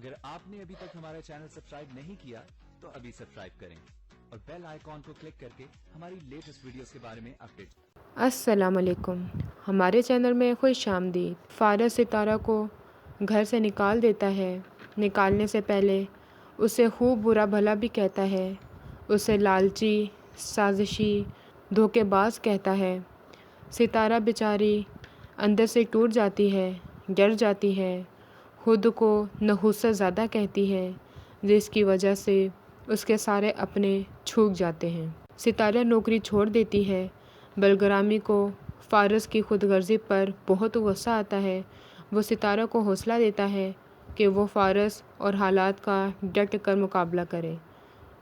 اگر آپ نے ابھی تک ہمارا چینل سبسکرائب نہیں کیا تو ابھی سبسکرائب کریں اور بیل آئیکن کو کلک کر کے ہماری لیٹسٹ ویڈیوز کے بارے میں اپڈیٹ۔ السلام علیکم، ہمارے چینل میں خوش آمدید۔ فارس ستارہ کو گھر سے نکال دیتا ہے۔ نکالنے سے پہلے اسے خوب برا بھلا بھی کہتا ہے، اسے لالچی، سازشی، دھوکے باز کہتا ہے۔ ستارہ بیچاری اندر سے ٹوٹ جاتی ہے، ڈر جاتی ہے، خود کو نحوست زدہ کہتی ہے، جس کی وجہ سے اس کے سارے اپنے چھوٹ جاتے ہیں۔ ستارہ نوکری چھوڑ دیتی ہے۔ بلگرامی کو فارس کی خود غرضی پر بہت غصہ آتا ہے۔ وہ ستارہ کو حوصلہ دیتا ہے کہ وہ فارس اور حالات کا ڈٹ کر مقابلہ کرے۔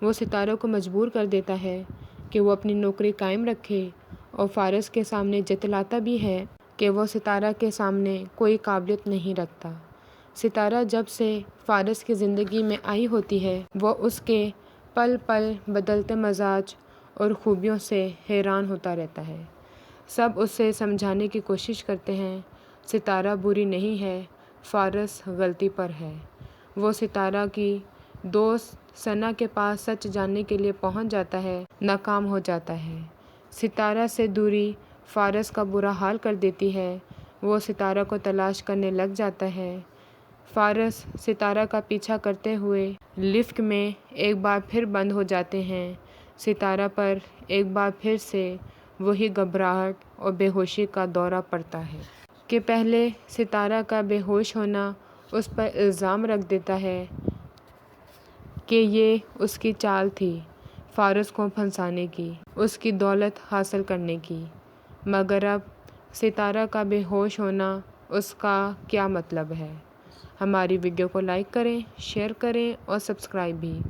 وہ ستارہ کو مجبور کر دیتا ہے کہ وہ اپنی نوکری قائم رکھے اور فارس کے سامنے جتلاتا بھی ہے کہ وہ ستارہ کے سامنے کوئی قابلیت نہیں رکھتا۔ ستارہ جب سے فارس کی زندگی میں آئی ہوتی ہے، وہ اس کے پل پل بدلتے مزاج اور خوبیوں سے حیران ہوتا رہتا ہے۔ سب اسے سمجھانے کی کوشش کرتے ہیں، ستارہ بری نہیں ہے، فارس غلطی پر ہے۔ وہ ستارہ کی دوست ثنا کے پاس سچ جاننے کے لیے پہنچ جاتا ہے، ناکام ہو جاتا ہے۔ ستارہ سے دوری فارس کا برا حال کر دیتی ہے۔ وہ ستارہ کو تلاش کرنے لگ جاتا ہے۔ فارس ستارہ کا پیچھا کرتے ہوئے لفٹ میں ایک بار پھر بند ہو جاتے ہیں۔ ستارہ پر ایک بار پھر سے وہی گھبراہٹ اور بے ہوشی کا دورہ پڑتا ہے کہ پہلے ستارہ کا بے ہوش ہونا اس پر الزام رکھ دیتا ہے کہ یہ اس کی چال تھی فارس کو پھنسانے کی، اس کی دولت حاصل کرنے کی۔ مگر اب ستارہ کا بے ہوش ہونا اس کا کیا مطلب ہے؟ ہماری ویڈیو کو لائک کریں، شیئر کریں اور سبسکرائب بھی۔